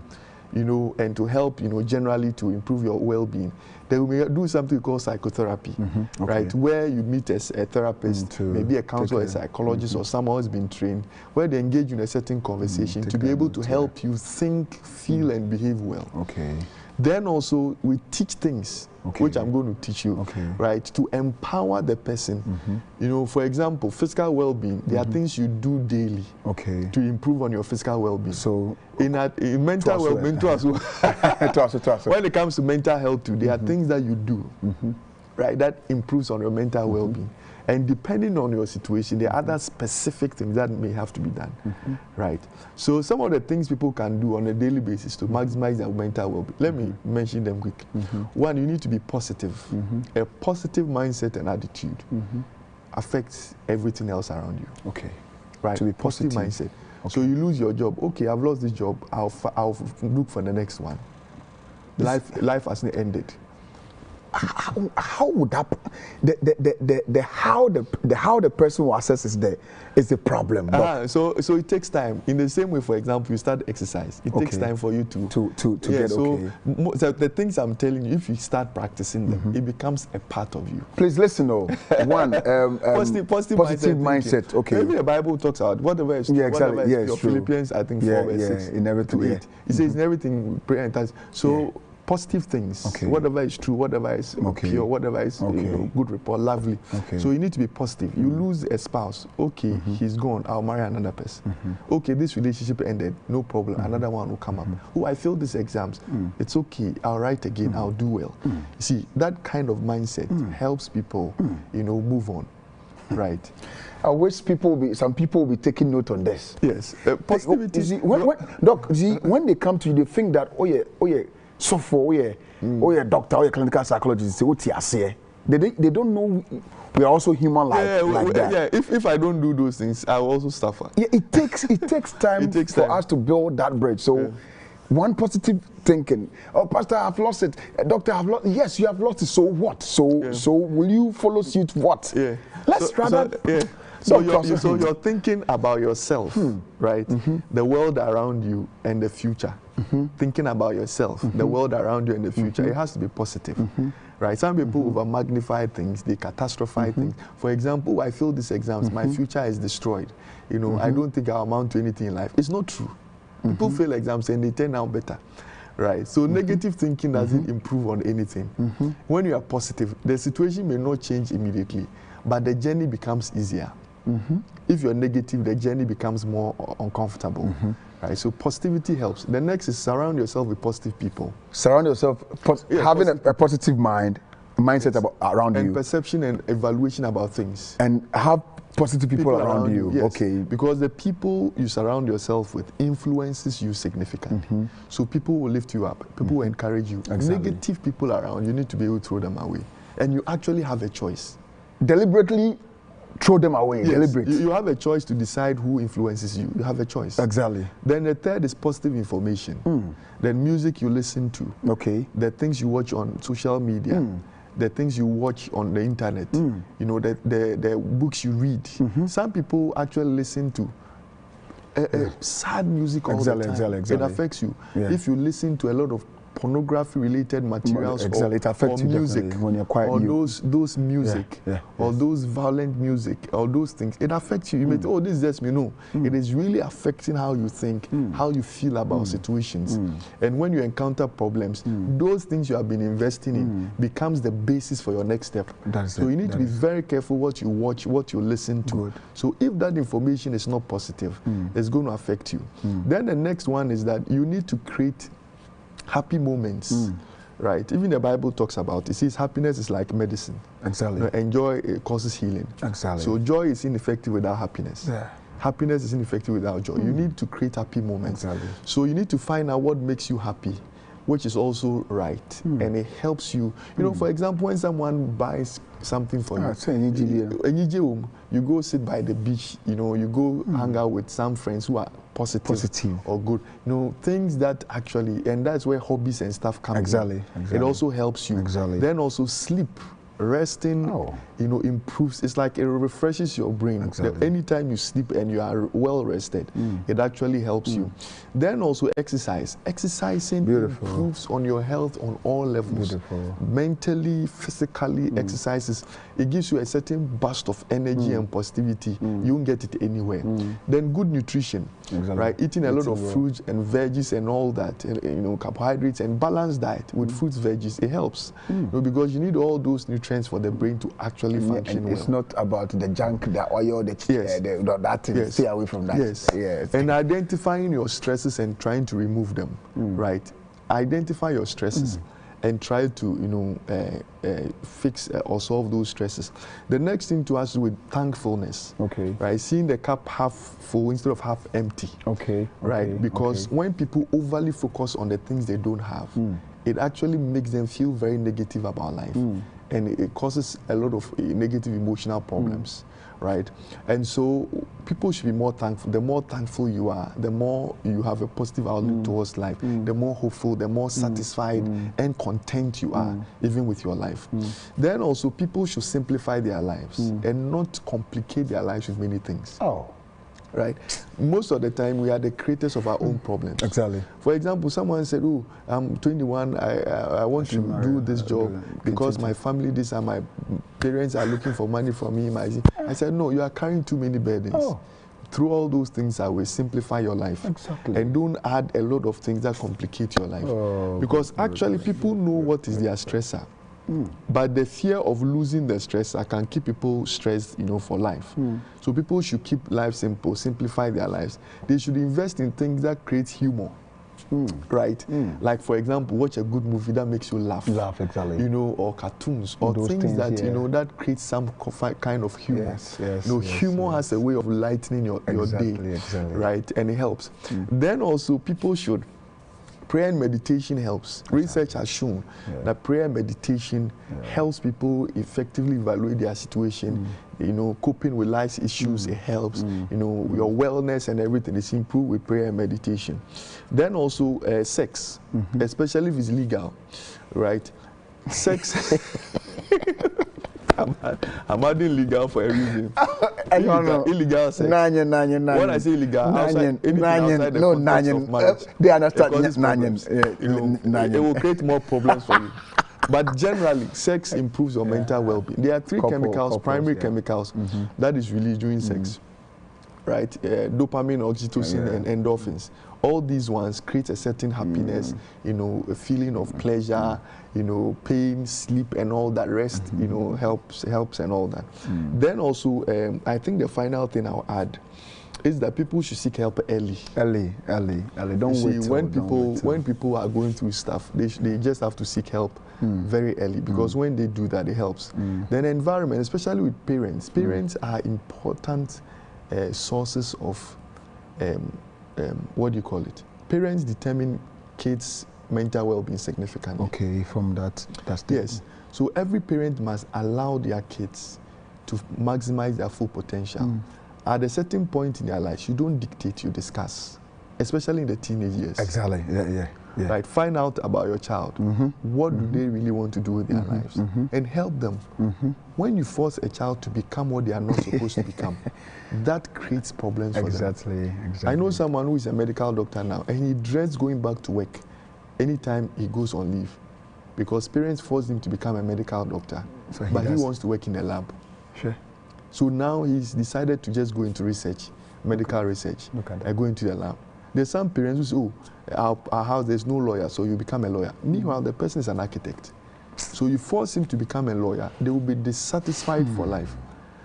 you know, and to help, you know, generally to improve your well-being. Then we may do something called psychotherapy, right, where you meet as a therapist, maybe a counselor, a psychologist, or someone who's been trained, where they engage in a certain conversation to be able to help you think, feel, and behave well. Then also we teach things, which I'm going to teach you, right, to empower the person. You know, for example, physical well-being, there are things you do daily to improve on your physical well-being. So in mental well-being, when it comes to mental health too, there are things that you do, right, that improves on your mental well-being. And depending on your situation, there are other specific things that may have to be done, right? So some of the things people can do on a daily basis to maximize their mental well-being, let me mention them quickly. One, you need to be positive. A positive mindset and attitude affects everything else around you. Right, to be positive mindset. So you lose your job. Okay, I've lost this job. I'll look for the next one. Life hasn't ended.
How would that how the person will assess is the problem?
So it takes time. In the same way, for example, you start exercise. It takes time for you to get
okay.
So the things I'm telling you, if you start practicing them, it becomes a part of you.
Please listen. One,
positive mindset.
Okay.
Maybe the Bible talks about whatever is true. Whatever is pure. Philippians, I think 4 verse 6.
In everything.
It says in everything, prayer and thanks. So. Positive things, whatever is true, whatever is pure, whatever is you know, good report, lovely. So you need to be positive. You lose a spouse, he's gone, I'll marry another person. Okay, this relationship ended, no problem, another one will come up. Oh, I failed these exams, it's okay, I'll write again, I'll do well. You see, that kind of mindset helps people, you know, move on, right?
I wish some people will be taking note on this.
Yes, positivity.
You see, when they come to you, they think that, oh yeah, so for doctor, clinical psychologist, they don't know we are also human like that.
Yeah, if I don't do those things, I will also suffer.
Yeah, it takes time for us to build that bridge. So one positive thinking. Oh, Pastor, I've lost it. Doctor, I've lost. Yes, you have lost it. So what? So will you follow suit? What?
Yeah.
So
you're thinking about yourself, right? The world around you and the future. Thinking about yourself, the world around you and the future. It has to be positive, right? Some people over magnify things, they catastrophize things. For example, I failed these exams, my future is destroyed. You know, I don't think I'll amount to anything in life. It's not true. People fail exams and they turn out better. Right, so negative thinking doesn't improve on anything. When you are positive, the situation may not change immediately, but the journey becomes easier. If you're negative, the journey becomes more uncomfortable. Right, so positivity helps. The next is surround yourself with positive people.
Surround yourself, having a positive mindset around you.
And perception and evaluation about things.
And have positive people around you.
Yes.
Okay.
Because the people you surround yourself with influences you significantly. So people will lift you up. People will encourage you.
Exactly.
Negative people around, you need to be able to throw them away. And you actually have a choice.
Deliberately throw them away.
Yes.
Deliberate.
You have a choice to decide who influences you. You have a choice.
Exactly.
Then the third is positive information. Then music you listen to.
Okay.
The things you watch on social media. The things you watch on the internet. You know, the books you read. Some people actually listen to sad music all the time.
Exactly.
It affects you.
Yeah.
If you listen to a lot of pornography-related materials,
exactly. It affects
or
you
music,
when you're quiet,
or those music, or those violent music, or those things. It affects you. You may think, oh, this is just me. No, it is really affecting how you think, how you feel about situations. And when you encounter problems, those things you have been investing in becomes the basis for your next step. So you need to be very careful what you watch, what you listen to. Good. So if that information is not positive, it's going to affect you. Then the next one is that you need to create happy moments. Right? Even the Bible talks about it. It says happiness is like medicine. Exactly. You know, and joy causes healing. Exactly. So joy is ineffective without happiness. Yeah. Happiness is ineffective without joy. You need to create happy moments. Exactly. So you need to find out what makes you happy, which is also right, and it helps you. You know, for example, when someone buys something for you, you go sit by the beach, you know, you go hang out with some friends who are positive or good. You know, things that actually, and that's where hobbies and stuff come in. It also helps you. Then also sleep. Resting, you know, improves. It's like it refreshes your brain. Anytime you sleep and you are well rested, it actually helps you. Then also exercise. Exercising improves on your health on all levels. Mentally, physically, exercises. It gives you a certain burst of energy and positivity. You won't get it anywhere. Then good nutrition, right? Eating a lot of fruits and veggies and all that, and, you know, carbohydrates and balanced diet with fruits, veggies. It helps, you know, because you need all those nutrients for the brain to actually function well.
It's not about the junk, the oil, that thing. Stay away from that.
And identifying your stresses and trying to remove them, right? Identify your stresses and try to, you know, fix or solve those stresses. The next thing to us with thankfulness, right? Seeing the cup half full instead of half empty, right? Because when people overly focus on the things they don't have, it actually makes them feel very negative about life. And it causes a lot of negative emotional problems, right? And so people should be more thankful. The more thankful you are, the more you have a positive outlook towards life, the more hopeful, the more satisfied and content you are, even with your life. Then also people should simplify their lives and not complicate their lives with many things. Right? Most of the time, we are the creators of our own problems. For example, someone said, oh, I'm 21, I want to do this job because my family, this and my parents are looking for money from me. I said, no, you are carrying too many burdens. Through all those things, I will simplify your life. And don't add a lot of things that complicate your life. Because actually, people know what is their stressor. But the fear of losing the stress can keep people stressed, you know, for life. So people should keep life simple, simplify their lives. They should invest in things that create humor, right? Like, for example, watch a good movie that makes you laugh. You know, or cartoons, or things that, you know, that create some kind of humor. You know, humor has a way of lightening your day, right? And it helps. Then also, people should prayer and meditation helps. Research has shown that prayer and meditation helps people effectively evaluate their situation, you know, coping with life's issues, it helps, you know, your wellness and everything is improved with prayer and meditation. Then also sex, especially if it's legal, right? Sex. I'm adding legal for a reason. Illegal sex. When I say illegal, outside the context of marriage,
they understand.
It will create more problems for you. But generally, sex improves your mental well-being. There are three chemicals, primary chemicals, that is really doing sex. Right? Dopamine, oxytocin, and endorphins. All these ones create a certain happiness, you know, a feeling of pleasure, you know, pain, sleep, and all that. Rest, you know, helps and all that. Then also, I think the final thing I'll add is that people should seek help early. Don't wait. When people are going through stuff, they just have to seek help very early, because when they do that, it helps. Then environment, especially with parents. Parents are important sources of what do you call it? Parents determine kids' mental well-being significantly.
From that.
Yes. So every parent must allow their kids to maximize their full potential. At a certain point in their lives, you don't dictate, you discuss, especially in the teenage years. Right? Find out about your child. What do they really want to do with their lives? And help them. When you force a child to become what they are not supposed to become, that creates problems for them. I know someone who is a medical doctor now, and he dreads going back to work anytime he goes on leave, because parents forced him to become a medical doctor,
so
but he wants to work in a lab.
Sure.
So now he's decided to just go into research, medical research, and go into the lab. There's some parents who say, oh, our house, there's no lawyer, so you become a lawyer. Meanwhile, the person is an architect. So you force him to become a lawyer, they will be dissatisfied for life.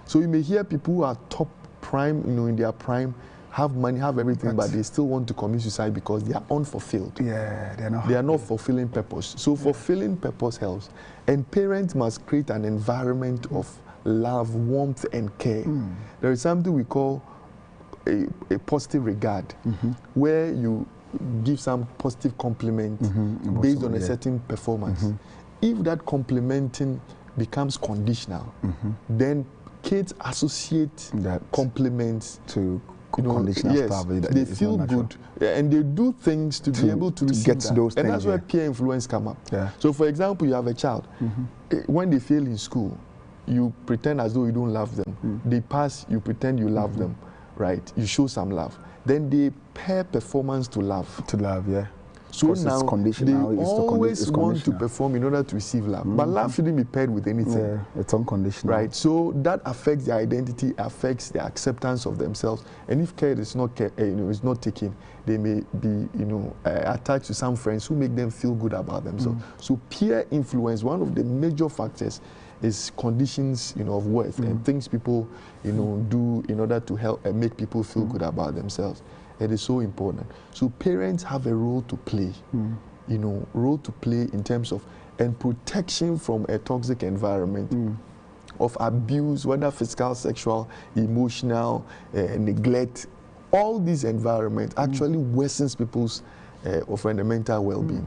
So you may hear people who are top prime, in their prime, have money, have everything, but they still want to commit suicide because they are unfulfilled.
Yeah,
they are not fulfilling purpose. So fulfilling purpose helps. And parents must create an environment of love, warmth, and care. There is something we call a positive regard, where you give some positive compliment based on a certain performance. If that complimenting becomes conditional, then kids associate that compliments
to conditional stuff.
They feel good, and they do things to be able to receive
get
that.
those
and
things,
that's where peer influence come up.
Yeah.
So, for example, you have a child. When they fail in school, you pretend as though you don't love them. They pass, you pretend you love them, right? You show some love. Then they pair performance to love.
To love, yeah.
So now they always want to perform in order to receive love. But love shouldn't be paired with anything.
Yeah, it's unconditional.
Right. So that affects their identity, affects their acceptance of themselves. And if care is not is not taken, they may be attached to some friends who make them feel good about themselves. So peer influence, one of the major factors, is conditions of worth and things people do in order to help and make people feel good about themselves. It is so important. So parents have a role to play, role to play in terms of and protection from a toxic environment of abuse, whether physical, sexual, emotional, neglect. All these environments actually worsens people's mental well-being.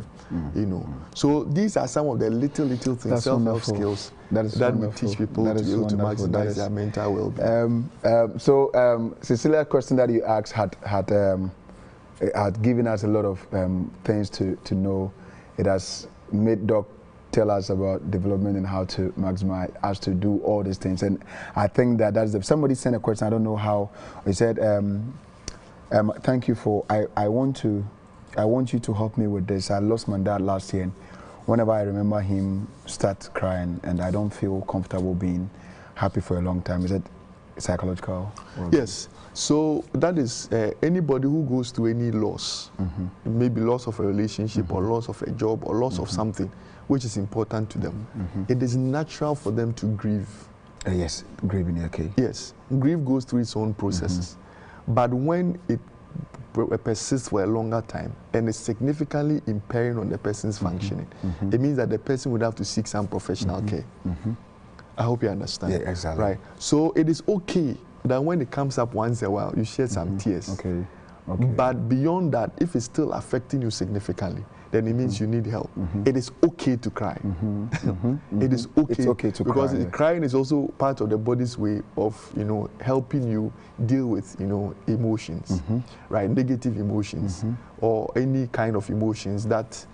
So these are some of the little things, self-help skills that we teach people to be able to maximize their mental well-being.
So Cecilia, question that you asked had given us a lot of things to know. It has made Doc tell us about development and how to maximize us to do all these things. And I think that's somebody sent a question. I don't know how. He said, "Thank you for. I want you to help me with this. I lost my dad last year, and whenever I remember him, start crying, and I don't feel comfortable being happy for a long time." Is it psychological?
Yes. So that is anybody who goes through any loss, maybe loss of a relationship or loss of a job or loss of something which is important to them. It is natural for them to grieve.
Yes, grieving, okay.
Yes, grief goes through its own processes. But when it persists for a longer time and is significantly impairing on the person's functioning, it means that the person would have to seek some professional care. I hope you understand.
Yeah, exactly.
Right. So it is okay that when it comes up once in a while, you shed some tears.
Okay.
But beyond that, if it's still affecting you significantly, then it means you need help. It is okay to cry. It is okay.
It's okay to
because
cry.
Because crying is also part of the body's way of, helping you deal with, emotions, right? Negative emotions or any kind of emotions that,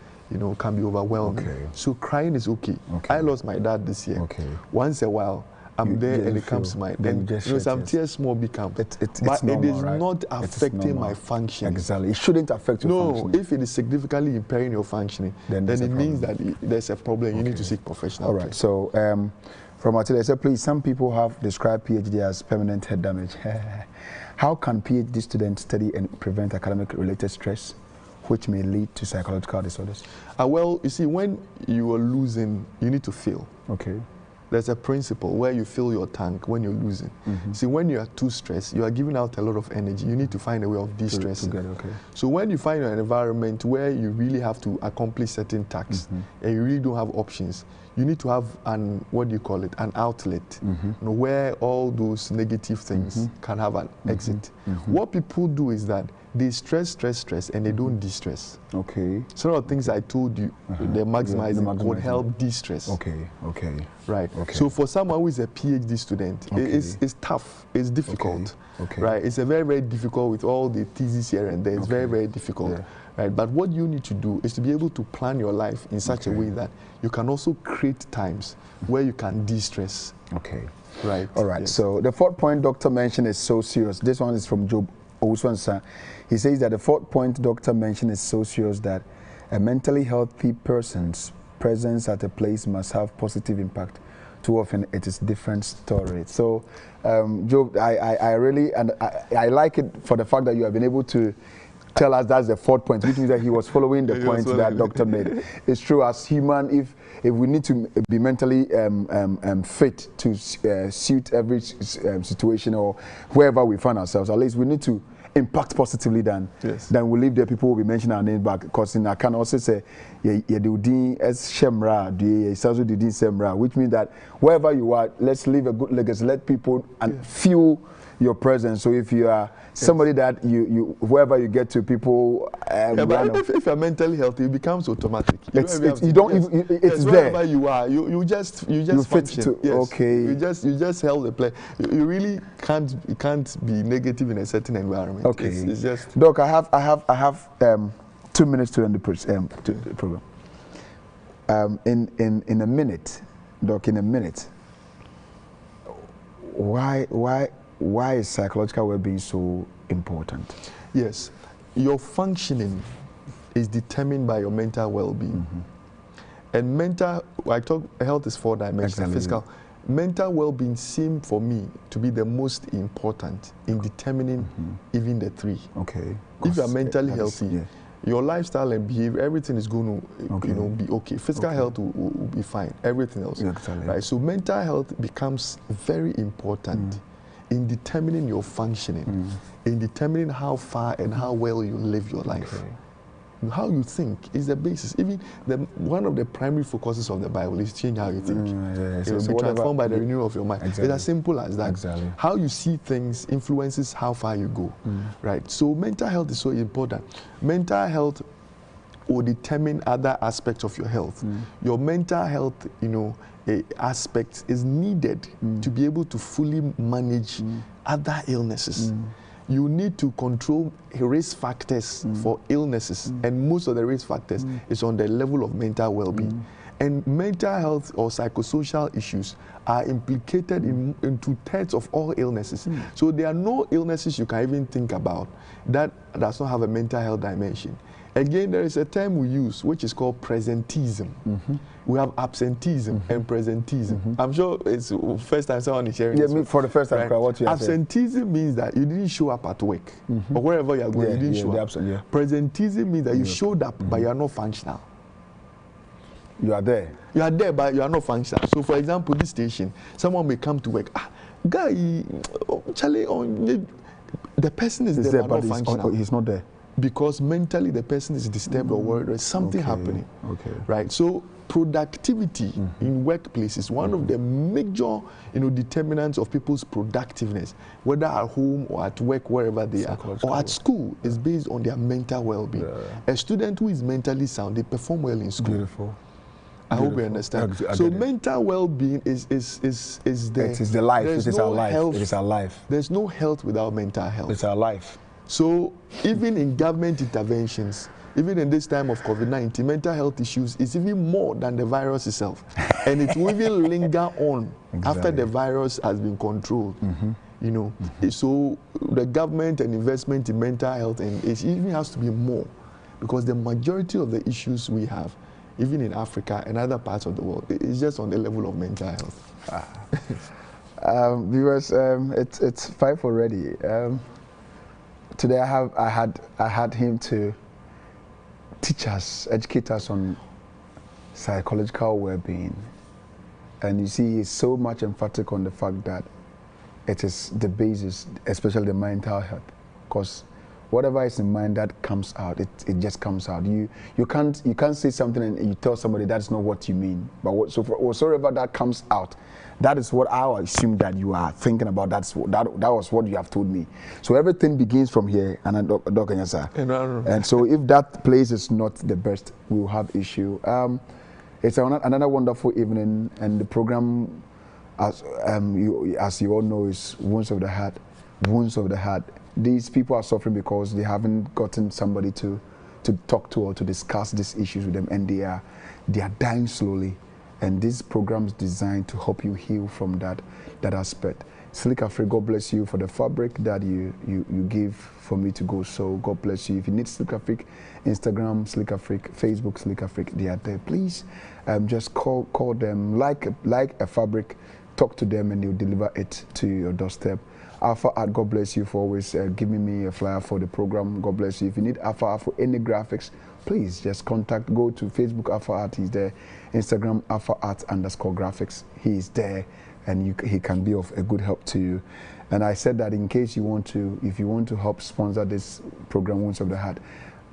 can be overwhelming. So crying is okay. I lost my dad this year. Once a while, I'm there and it comes to my then some tears small become. But normal, it is not affecting my function.
Exactly. It shouldn't affect your functioning.
No, if it is significantly impairing your functioning, then it means that there's a problem. You need to seek professional care.
All right. So from Matilda, said, please, some people have described PhD as permanent head damage. How can PhD students study and prevent academic-related stress, which may lead to psychological disorders?
Well, you see, when you are losing, you need to feel.
Okay.
There's a principle where you fill your tank when you're losing. See, when you are too stressed, you are giving out a lot of energy. You need to find a way of de-stressing. So when you find an environment where you really have to accomplish certain tasks and you really don't have options, you need to have an outlet, where all those negative things can have an exit. What people do is that they stress, and they don't de-stress.
Okay.
Some of the things I told you, the maximizing would help de-stress.
Okay.
Right. So for someone who is a PhD student, it's tough, it's difficult. Right. It's a very, very difficult with all the theses here and there. It's very, very difficult. Right. But what you need to do is to be able to plan your life in such a way that you can also create times where you can de-stress.
Okay.
Right.
All right. Yes. So the fourth point Doctor mentioned is so serious. This one is from Job Oswansa. He says that the fourth point Doctor mentioned is so serious that A mentally healthy person's presence at a place must have positive impact. Too often it is different story. So, Job, I really, and I like it for the fact that you have been able to tell us that's the fourth point, which means that he was following the point that Doctor made. It's true, as human, if we need to be mentally fit to suit every situation or wherever we find ourselves, at least we need to impact positively than we leave there. People will be mentioning our name back, because I can also say which means that wherever you are, let's leave a good legacy, let people and feel your presence. So if you are somebody that you wherever you get to, people
but if you're mentally healthy, it becomes automatic.
It's there.
Wherever you are, you just function. You just held the play. You really can't be negative in a certain environment.
Okay.
It's just
Doc, I have 2 minutes to end the program. In a minute, Doc, in a minute, why is psychological well-being so important?
Yes, your functioning is determined by your mental well-being. And mental, health is 4 dimensions.
Exactly.
Physical, mental well-being seems for me to be the most important in determining even the 3.
Okay.
If you are mentally healthy, your lifestyle and behavior, everything is going to be okay. Physical health will be fine. Everything else, right? So mental health becomes very important in determining your functioning, in determining how far and how well you live your life. How you think is the basis. Even one of the primary focuses of the Bible is change how you think. It will be transformed by the renewal of your mind. It's as simple as that. How you see things influences how far you go, right? So mental health is so important. Mental health will determine other aspects of your health. Your mental health, aspect is needed to be able to fully manage other illnesses. You need to control risk factors for illnesses, and most of the risk factors is on the level of mental well-being. And mental health or psychosocial issues are implicated in 2/3 of all illnesses. So there are no illnesses you can even think about that does not have a mental health dimension. Again, there is a term we use which is called presenteeism. We have absenteeism and presenteeism. I'm sure it's the first time someone is sharing this.
For the first time, right? What you have
absenteeism means that you didn't show up at work or wherever you are going, you didn't show up. Presenteeism means that you showed up, but you are not functional.
You are there.
You are there, but you are not functional. So, for example, this station, someone may come to work. Guy, Charlie, the person is there, but not functional.
He's not there.
Because mentally the person is disturbed or worried, there's something happening. Right? So productivity in workplace is one of the major determinants of people's productiveness, whether at home or at work, wherever they are, or at school, is based on their mental well-being. A student who is mentally sound, they perform well in school.
Beautiful.
I hope you understand. So mental well-being is
the it is the life. It is our life.
Health.
It is our life.
There's no health without mental health.
It's our life.
So even in government interventions, even in this time of COVID-19, mental health issues is even more than the virus itself. And it will even linger on after the virus has been controlled. So the government and investment in mental health, and it even has to be more, because the majority of the issues we have, even in Africa and other parts of the world, is just on the level of mental health.
Viewers, it's 5 already. Today I had him to teach us, educate us on psychological well-being, and you see he's so much emphatic on the fact that it is the basis, especially the mental health, because whatever is in mind that comes out, it just comes out. You can't say something and you tell somebody that's not what you mean, but whatsoever that comes out, that is what I assume that you are thinking about. That was what you have told me. So everything begins from here, and Dr. Nyasa. And so if that place is not the best, we will have issue. It's another wonderful evening, and the program, as you all know, is Wounds of the Heart. Wounds of the Heart. These people are suffering because they haven't gotten somebody to talk to or to discuss these issues with them, and they are dying slowly. And this program is designed to help you heal from that aspect. Slick Africa, God bless you for the fabric that you give for me to go. So God bless you. If you need Slick Africa, Instagram Slick Africa, Facebook Slick Africa, they are there. Please just call them, like a fabric, talk to them, and they'll deliver it to your doorstep. Alpha Art, God bless you for always giving me a flyer for the program. God bless you. If you need Alpha Art for any graphics, please just go to Facebook Alpha Art. He's there. Instagram Alpha Art _graphics. He is there, and he can be of a good help to you. And I said that in case if you want to help sponsor this program, Wounds of the Heart,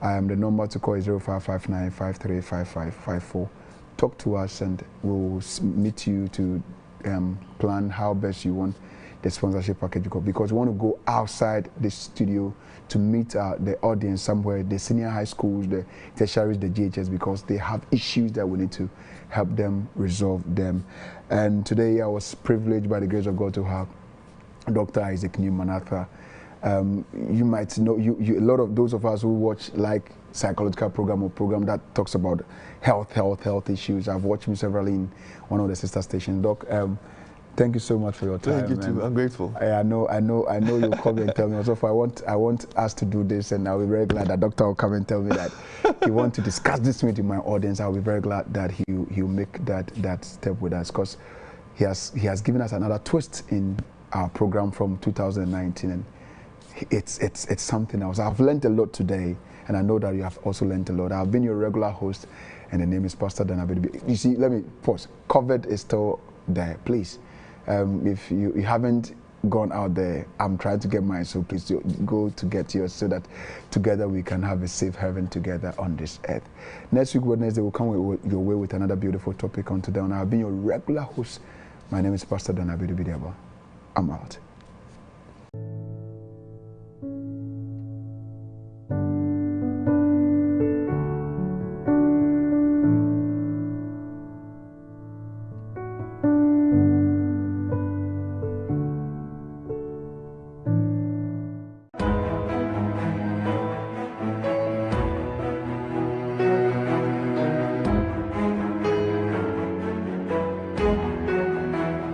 the number to call is 0559535554. Talk to us, and we'll meet you to plan how best you want the sponsorship package, because we want to go outside the studio to meet the audience somewhere, the senior high schools, the tertiaries, the GHS, because they have issues that we need to help them resolve them. And today I was privileged by the grace of God to have Dr. Isaac Newman-Arthur. You might know, a lot of those of us who watch like psychological program that talks about health issues. I've watched him severally in one of the sister stations. Doc, thank you so much for your time.
Thank you too. I'm grateful.
I know you'll come and tell me. Also, I want us to do this, and I'll be very glad that Doctor will come and tell me that he wants to discuss this with my audience. I'll be very glad that he'll make that step with us, because he has given us another twist in our program from 2019, and it's something else. I've learned a lot today, and I know that you have also learned a lot. I've been your regular host, and the name is Pastor Dan Abedubi. You see, let me pause. COVID is still there, please. If you haven't gone out there, I'm trying to get mine, so please go to get yours, so that together we can have a safe haven together on this earth. Next week, Wednesday, we'll come your way with another beautiful topic on today. And I've been your regular host. My name is Pastor Dan Abedubi. I'm out.